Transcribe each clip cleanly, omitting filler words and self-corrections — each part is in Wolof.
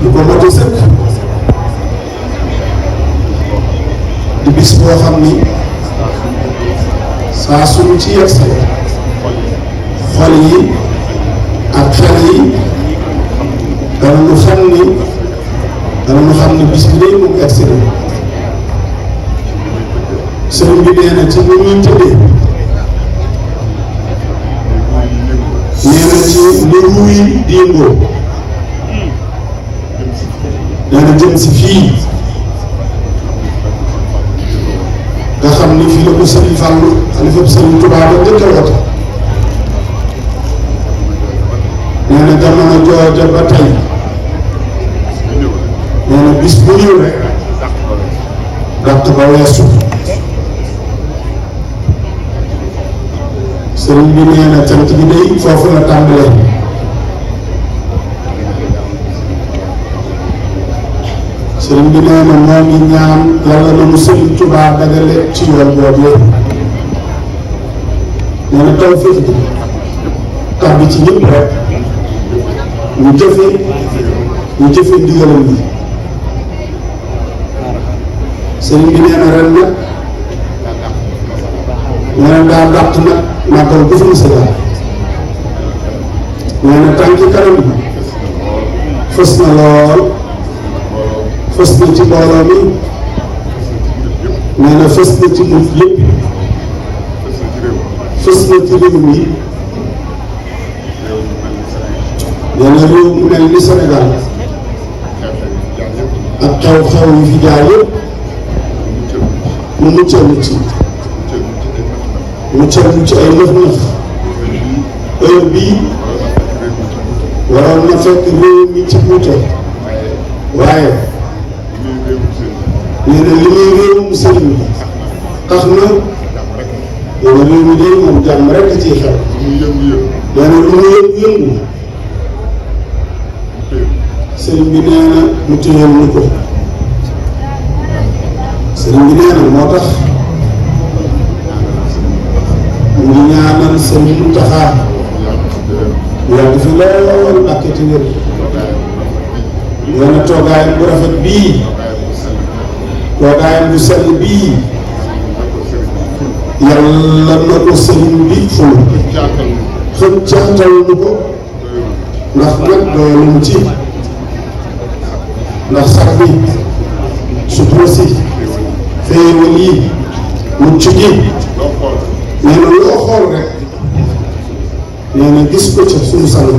lu ko mot a sëkk di bis boo xam ni saa suñu ci yegsee xol yi ak xel yi danañu xam ni bis bi day moom egsi na sëriñ bi nee na ci ni ñuy tëddee nee na ci li ruuy diingoo nee na jëm si fii nga xam ni fii la ko sëriñ Fallou xalifa sëriñ Touba ba njëkk a woote nee na jamono jooja ba tey nee na bis bu ñëw rek dàq ba weesu sëriñ bi nee na cant bi day foofu la tàmbalee sëriñ bi nee na moo ngi ñaan yàlla na mu sëriñ Touba dagale ci yoon boobu yëpp nee na taw féex bi tàbbi ci ñëpp rek ñu jëfe ndigalam bi sëriñ bi nee na ren nag nee na daa dàq nag màggal bu fi mu sëgal nee na tànki kanam bi fës na lool fës na ci mbooloo mi nee na fës na ci nit yëpp fës na ci réew mi nee na réew mu mel ni Sénégal ak xew-xew yi fi jaar yëpp mu muccal ci ay nëf-nëf heure bii waroon na fekk réew mi ci guute waaye nee na li muy réewum sëriñ bi tax na nee na réew mi day moom jàmm rek a ciy xew nee na lu mu yëngu sëriñ bi nee na mu téyeel ñu ko sëriñ bi nee na moo tax mu ngi ñaanal sëriñ Mountakha mu yàgg fi lool ak ci wér nee na toogaayam bu rafet bii toogaayam bu sell bii yàlla na ko sëriñ bi ful xëccaatal nu ko ndax nag doyalum ci ndax sax bi sutura si xéewal yi mucc gi nee na loo xool rek nee na gis ko ca suñu sang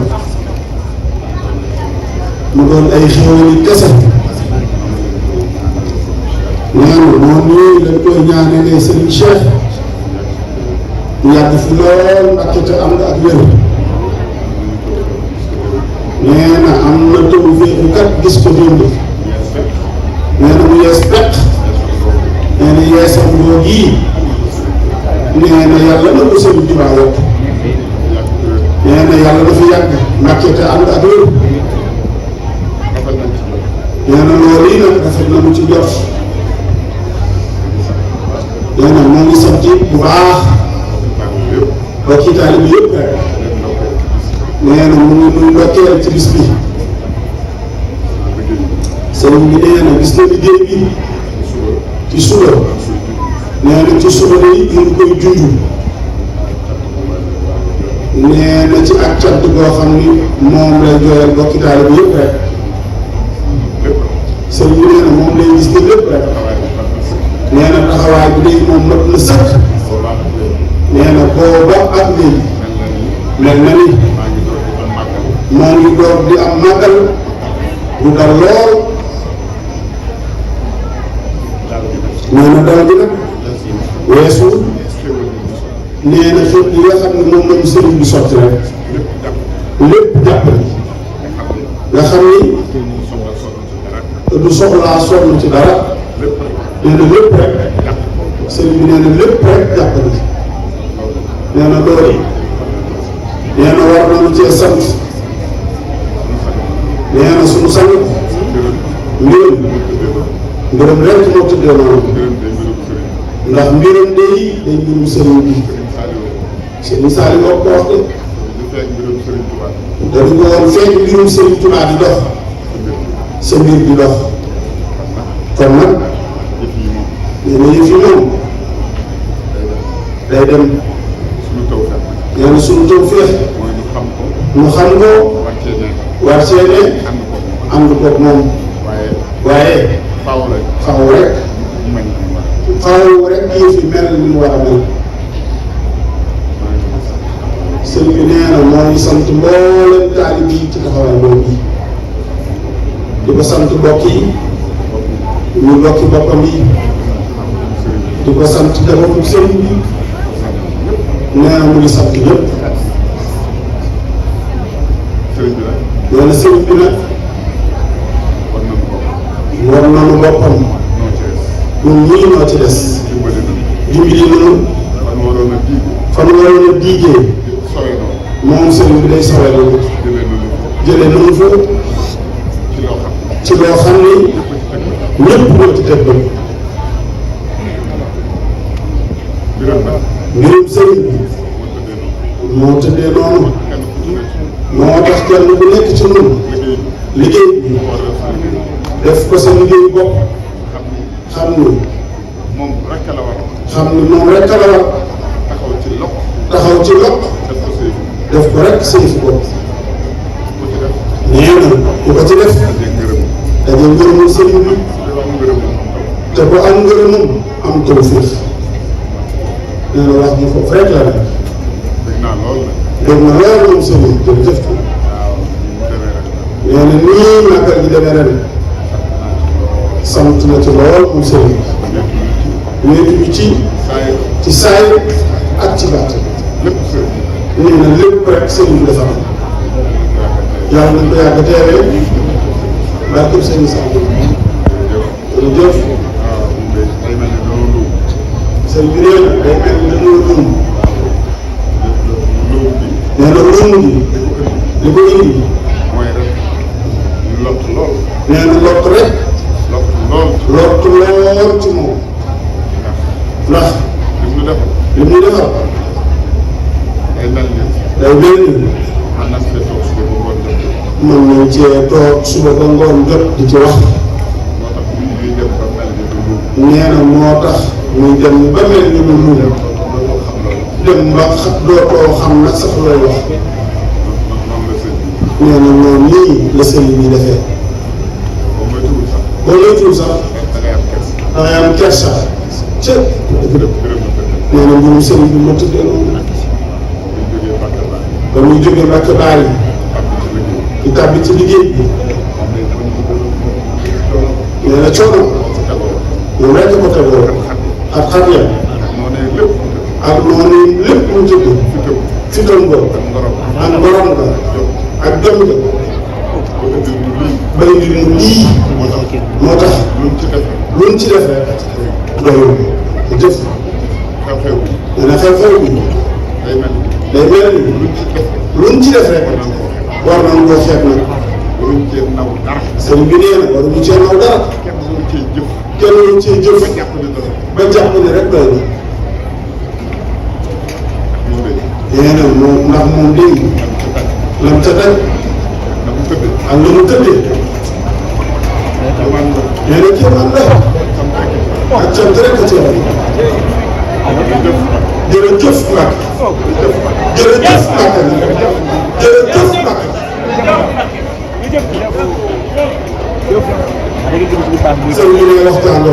mu doon ay xéewal yi kese nee na moom yooyu lañ koy ñaanalee Serigne Cheikh mu yàgg fi lool ak te am nga ak wér nee na am na taw féexu kat gis ko démb nee na mu yees peq nee na yeesam boo gii nee na yàlla na ko sëriñ bi baa yokk nee na yàlla dafa yàgg mbàkke te ànd ak wér nee na loolu yi nag rafet na mu ci jot nee na moo ngi sant bu baax bokki taalibe bi yëpp rek nee na mu ngi muy ndokkeel ci bis bi sëriñ bi nee na gis na liggéey bi ci suba nee na ci suba day ñu ngi koy junj nee na ci ak cant boo xam ni moom lay jooyal bokki taalibe bi yëpp rek sëriñ bi nee na moom lay gis ne lépp rek nee na taxawaay bi day moom mat na sëkk nee na booba ak léegi mel na ni moo ngi door di am màggal bu dal lool nee na dal gi nag weesu nee na fépp yi nga xam ne moom lañu sëriñ bi sotti rek lépp jàppale nga xam ni du soxlaa sonn ci dara nee na lépp rek sëriñ bi nee na lépp rek jàppale nee na loolu nee na war nañu cee sant nee na suñu sang mbiram rek moo tuddee noonu ndax mbiram day mbirum sëriñ bi sëriñ Saliou moo ko wax de dañu ko woon fekk mbirum sëriñ Touba di dox sa mbir di dox kon nag nee na yëf yi moom day dem nee na suñu tawfeex ñu xam ko war cee ne ànd koog moom waaye faaw rek yëf yi mel ni mu war a mel. sëriñ bi nee na moo ngi sant mboolem taalib yi ci taxawaay boobu bi di ko sant mbokk yi ñu mbokki boppam yi di ko sant njabootu sëriñ bi nee na mu ngi sant ñëpp nee na sëriñ bi nag war nañu boppam ñun ñii ñoo ci des dimbali nañu fan waroon a diigee moom sëriñ bi day sawee loolu jëlee nañu fa ci loo xam ni ñëpp ñoo ci teg bët mbirum sëriñ bi moo tëddee noonu moo tax kenn ku nekk ci ñun liggéey bi def ko sa liggéey bopp xam ni moom rek la war taxaw ci lokk def ko rek sëriñ bopp nee na ku ko ci def daje ngërëmul sëriñ bi te bu am ngërëmam am tawfiix nee na wax mu foofu rek la nekk dégg na lool moom sëriñ jërëjëf nee na nii màggal gi demee ren sant na ci lool moom sëriñ wéetuñu ci saay ak ci baat nee na lépp rek sëriñ bi dafa am yàlla nañ ko yàgg teewee barkeb sëriñ Sall jërëjëf sëriñ bi nee na day mel ni dañoo lum nee na lum gi li ko indi nee na lott rek lott lool ci moom ndax li mu defar day mel ni mën nañ cee toog suba ba ngoon jot di ci wax nee na moo tax muy dem ba mel ni mu luum dem ba dootoo xam nag sax looy wax nee na noonu nii la sëriñ bi defee boo moytuwul sax da ngay am kersa ca nee na mbirum sëriñ bi moo tëddee noonu ba muy jógee Mbàkke Baari di tàbbi ci liggéey bi nee na coono moom rek ko tegoo ak xat ya ak noonu lépp mu tëdd fitam ko ak ngorom ga ak jom ga bay mbir mu lii moo tax luñ ci def rek doyul jëf nee na xew-xew bi day mel ni luñ ci def rek war nañ koo xeeb nag sëriñ bi nee na waruñu cee naw dara kenn waruñu cee jëf ba jàpp ne rek doy na nee na moom ndax moom dégg lam ca daj ak la mu tëddee nee na kéemaan la ak cant rek a ci wax jërëjëf Mbacke jërëjëf Mbacke jërëjëf Mbacke sëñ bi ne waxtaan